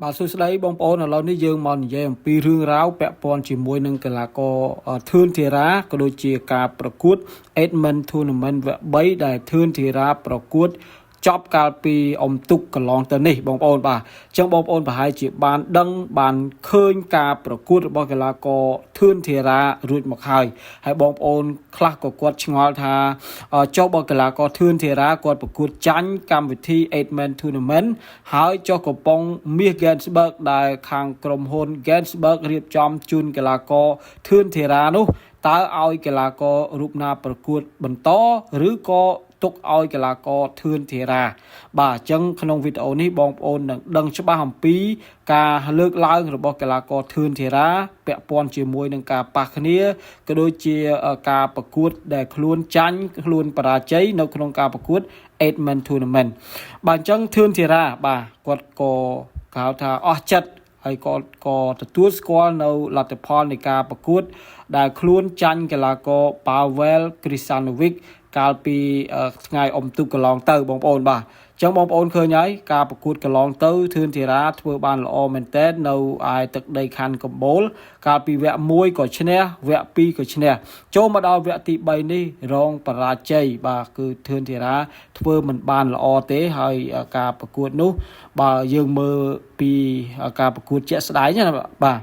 បាទសួស្តីបងប្អូនឥឡូវនេះយើងមកនិយាយអំពីរឿងរ៉ាវពាក់ព័ន្ធជាមួយនឹងកីឡាករធឿនធីរ៉ាក៏ដូចជាការប្រកួត Edmund Tournament វគ្គ3ដែលធឿនធីរ៉ាប្រកួតចប់កាលពីអុំទុកកន្លងទៅនេះបងប្អូនបាទអញ្ចឹងបងប្អូនប្រហែលជាបានដឹងបានឃើញការប្រកួតរបស់កីឡាករធឿនធីរ៉ារួចមកហើយបងប្អូនខ្លះក៏គាត់ឆ្ងល់ថាចុះបើកីឡាករធឿនធីរ៉ាគាត់ប្រកួតចាញ់កម្មវិធី 8Man Tournament ហើយចុះកំពុងមាស Gensburg ដែលខាងក្រុមហ៊ុន Gensburg រៀបចំជូនកីឡាករធឿនធីរ៉ានោះតើឲ្យកីឡាកររូបណាប្រកួតបន្តឬក៏ទុកឲ្យកីឡាករធឿនធីរ៉ាបាទអញ្ចឹងក្នុងវីដេអូនេះបងប្អូននឹងដឹងច្បាស់អំពីការលើកឡើងរបស់កីឡាករធឿនធីរ៉ាពាក់ព័ន្ធជាមួយនឹងការប៉ះគ្នាក៏ដូចជាការប្រកួតដែលខ្លួនចាញ់ខ្លួនបរាជ័យនៅក្នុងការប្រកួត 8Man Tournament បាទអញ្ចឹងធឿនធីរ៉ាបាទគាត់ក៏ហៅថាអស់ចិត្តហើយក៏ទទួលស្គាល់នៅលទ្ធផលនៃការប្រកួតដែលខ្លួនចាញ់កីឡាករ Pavel Kristanovic កាលពីថ្ងៃអុំទូកកន្លងទៅបងប្អូនបាទអញ្ចឹងបងប្អូនឃើញហើយការប្រកួតកន្លងទៅធឿនធីរ៉ាធ្វើបានល្អមែនទែននៅឯទឹកដីខណ្ឌកំបូលកាលពីវគ្គ1ក៏ឈ្នះវគ្គ2ក៏ឈ្នះចូលមកដល់វគ្គទី3នេះរងបរាជ័យបាទគឺធឿនធីរ៉ាធ្វើមិនបានល្អទេហើយការប្រកួតនោះបើយើងមើលពីការប្រកួតជាក់ស្ដែងណាបាទ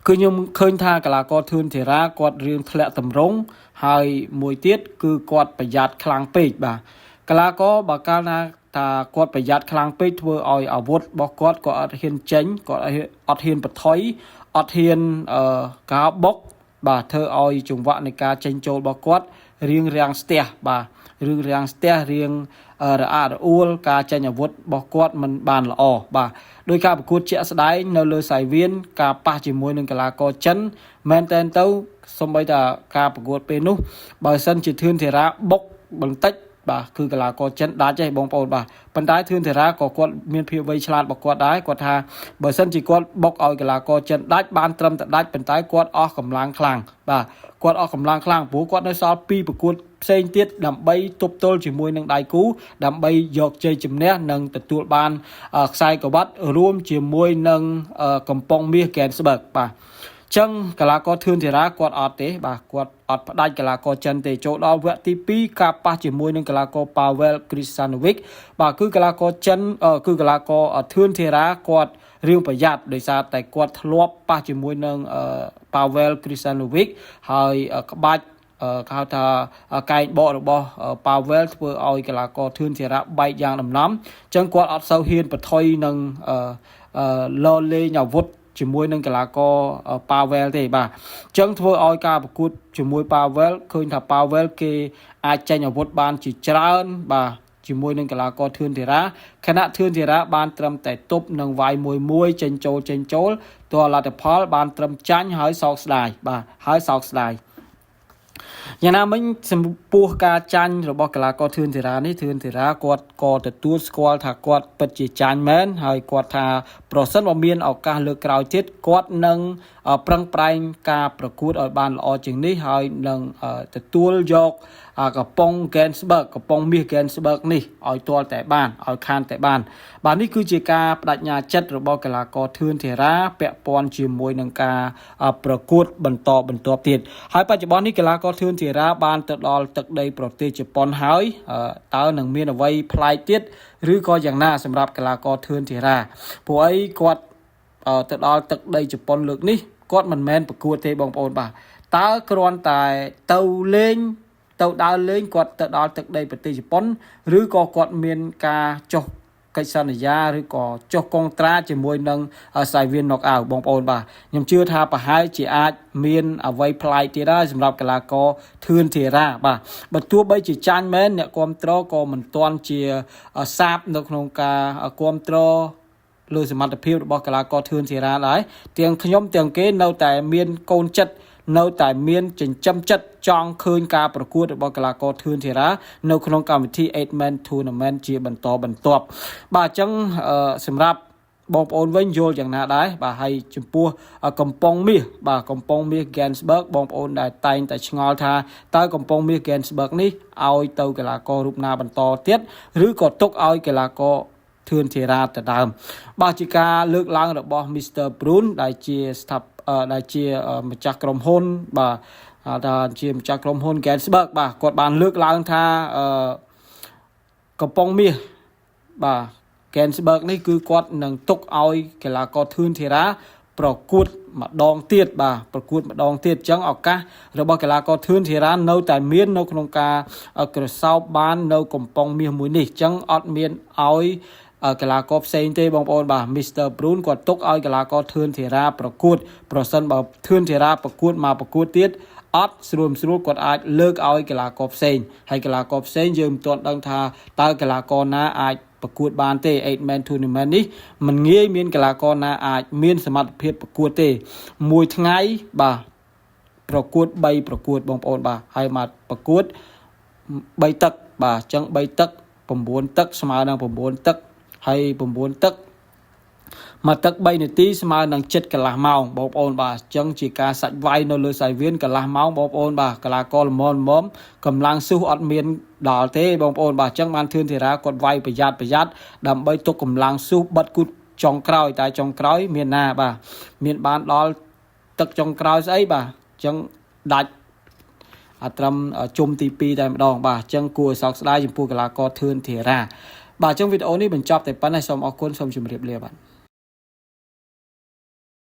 គឺខ្ញុំឃើញថាកីឡាករធឿនធីរ៉ាគាត់រៀងធ្លាក់តម្រង់ហើយមួយទៀតគឺគាត់ប្រយ័ត្នខ្លាំងពេកបាទកីឡាករបើកាលណាថាគាត់ប្រយ័ត្នខ្លាំងពេកធ្វើឲ្យអាវុធរបស់គាត់ក៏អត់ហ៊ានចេញគាត់អត់ហ៊ានបន្ថយអត់ហ៊ានការបុកបាទធ្វើឲ្យចង្វាក់នៃការចេញចូលរបស់គាត់រៀងរាំងស្ទះបាទរឿងរាំងស្ទះរៀងរអាក់រអួលការចេញអាវុធរបស់គាត់មិនបានល្អបាទដោយការប្រកួតជាក់ស្ដែងនៅលើសៃវៀនការប៉ះជាមួយនឹងកីឡាករចិនមែនតើទៅសូម្បីតែការប្រកួតពេលនោះបើសិនជាធឿនធីរ៉ាបុកបន្តិចបាទគឺកីឡាករចិនដាច់ទេបងប្អូនបាទប៉ុន្តែធឿនធីរ៉ាក៏គាត់មានភាពវៃឆ្លាតរបស់គាត់ដែរគាត់ថាបើសិនជាគាត់បុកឲ្យកីឡាករចិនដាច់បានត្រឹមតែដាច់ប៉ុន្តែគាត់អស់កម្លាំងខ្លាំងបាទគាត់អស់កម្លាំងខ្លាំងព្រោះគាត់នៅសល់2ប្រកួតផ្សេងទៀតដើម្បីទប់ទល់ជាមួយនឹងដៃគូដើម្បីយកជ័យជំនះនិងទទួលបានខ្សែក្រវ៉ាត់រួមជាមួយនឹងកំប៉ុងមាស Gensburg បាទចឹងកីឡាករធឿនធីរ៉ាគាត់អត់ទេបាទគាត់អត់ផ្ដាច់កីឡាករចិនទេចូលដល់វគ្គទី2ការប៉ះជាមួយនឹងកីឡាករ Pavel Kristanovic បាទគឺកីឡាករចិនគឺកីឡាករធឿនធីរ៉ាគាត់រៀងប្រយ័ត្នដោយសារតែគាត់ធ្លាប់ប៉ះជាមួយនឹង Pavel Kristanovic ហើយក្បាច់គេហៅថាកែងបករបស់ Pavel ធ្វើឲ្យកីឡាករធឿនធីរ៉ាបែកយ៉ាងដំណំអញ្ចឹងគាត់អត់សូវហ៊ានបន្ថយនឹងលលេងអាវុធជាមួយនឹងកីឡាករ Pavel ទេបាទអញ្ចឹងធ្វើឲ្យការប្រកួតជាមួយ Pavel ឃើញថា Pavel គេអាចចេញអាវុធបានជាច្រើនបាទជាមួយនឹងកីឡាករធឿនធីរ៉ាខណៈធឿនធីរ៉ាបានត្រឹមតែទប់នឹងវាយមួយចេញចូលតលទ្ធផលបានត្រឹមចាញ់ហើយសោកស្ដាយបាទហើយសោកស្ដាយយ៉ាងណាមិញចំពោះការចាញ់របស់កីឡាករធឿនធីរ៉ានេះធឿនធីរ៉ាគាត់ក៏ទទួលស្គាល់ថាគាត់ពិតជាចាញ់មែនហើយគាត់ថាប្រសិនបើមានឱកាសលើកក្រោយទៀតគាត់នឹងប្រឹងប្រែងការប្រកួតឲ្យបានល្អជាងនេះហើយនឹងទទួលយកកំប៉ុង Gensburg កំប៉ុងមាស Gensburg នេះឲ្យទាល់តែបានឲ្យខានតែបានបាទនេះគឺជាការបដិញ្ញាចិត្តរបស់កីឡាករធឿនធីរ៉ាពាក់ព័ន្ធជាមួយនឹងការប្រកួតបន្ទាប់ទៀតហើយបច្ចុប្បន្ននេះកីឡាករធឿនធីរ៉ាបានទៅដល់ទឹកដីប្រទេសជប៉ុនហើយតើនឹងមានអ្វីប្លែកទៀតឬក៏យ៉ាងណាសម្រាប់កីឡាករធឿនធីរ៉ាព្រោះអីគាត់ទៅដល់ទឹកដីជប៉ុនលើកនេះគាត់មិនមែនប្រកួតទេបងប្អូនបាទតើគ្រាន់តែទៅលេងទៅដើរលេងគាត់ទៅដល់ទឹកដីប្រទេសជប៉ុនឬក៏គាត់មានការចុះកិច្ចសន្យាឬក៏ចុះកុងត្រាជាមួយនឹងសៃវៀន Knockout បងប្អូនបាទខ្ញុំជឿថាប្រហែលជាអាចមានអ្វីប្លែកទៀតដែរសម្រាប់កីឡាករធឿនធីរ៉ាបាទបើទោះបីជាចាញ់មែនអ្នកគ្រប់គ្រងក៏មិនទាន់ជាសាបនៅក្នុងការគ្រប់គ្រងលើសមត្ថភាពរបស់កីឡាករធឿនធីរ៉ាដែរទាំងខ្ញុំទាំងគេនៅតែមានកូនចិត្តនៅតែមានចិញ្ចឹមចិត្តចង់ឃើញការប្រកួតរបស់កីឡាករធឿនធីរ៉ានៅក្នុងកម្មវិធី 8Man Tournament ជាបន្តបន្ទាប់បាទអញ្ចឹងសម្រាប់បងប្អូនវិញយល់យ៉ាងណាដែរបាទហើយចំពោះកំប៉ុងមាសបាទកំប៉ុងមាស Gensburg បងប្អូនដែលតែងតែឆ្ងល់ថាតើកំប៉ុងមាស Gensburg នេះឲ្យទៅកីឡាកររូបណាបន្តទៀតឬក៏ទុកឲ្យកីឡាករ ធឿនធីរ៉ាទៅដើមបាទជាការលើកឡើងរបស់ Mr. Brune ដែលជាម្ចាស់ក្រុមហ៊ុនបាទថាជាម្ចាស់ក្រុមហ៊ុន Gensberg បាទគាត់បានលើកឡើងថាកំពង់មាសបាទ Gensberg នេះគឺគាត់នឹងទុកឲ្យកីឡាករធឿនធីរ៉ាប្រកួតម្ដងទៀតបាទប្រកួតម្ដងទៀតអញ្ចឹងឱកាសរបស់កីឡាករធឿនធីរ៉ានៅតែមាននៅក្នុងការក្រសោបបាននៅកំពង់មាសមួយនេះអញ្ចឹងអត់មានឲ្យកីឡាករផ្សេងទេបងប្អូនបាទ Mr. Brune គាត់ទុកឲ្យកីឡាករធឿនធីរ៉ាប្រកួតប្រសិនបើធឿនធីរ៉ាប្រកួតមកប្រកួតទៀតអត់ស្រួលគាត់អាចលើកឲ្យកីឡាករផ្សេងហើយកីឡាករផ្សេងយើងមិនទាន់ដឹងថាតើកីឡាករណាអាចប្រកួតបានទេ 8-man tournament នេះមិនងាយមានកីឡាករណាអាចមានសមត្ថភាពប្រកួតទេមួយថ្ងៃបាទប្រកួត3ប្រកួតបងប្អូនបាទហើយមកប្រកួត3ទឹកបាទអញ្ចឹង3ទឹក9ទឹកស្មើនឹង9ទឹកហើយ9ទឹកមកទឹក3នាទីស្មើនឹង7កន្លះម៉ោងបងប្អូនបាទអញ្ចឹងជាការសាច់វាយនៅលើសាយវៀនកន្លះម៉ោងបងប្អូនបាទកីឡាករល្មមកម្លាំងស៊ូអត់មានដល់ទេបងប្អូនបាទអញ្ចឹងបានធឿនធីរ៉ាគាត់វាយប្រយ័ត្នដើម្បីទុកកម្លាំងស៊ូបិទគូចុងក្រោយតែចុងក្រោយមានណាបាទមានបានដល់ទឹកចុងក្រោយស្អីបាទអញ្ចឹងដាច់ត្រឹមជុំទី2តែម្ដងបាទអញ្ចឹងគួរឲ្យសោកស្ដាយចំពោះកីឡាករធឿនធីរ៉ាបាទអញ្ចឹងវីដេអូនេះបញ្ចប់តែប៉ុណ្ណេះសូមអរគុណសូមជម្រាបលាបាទ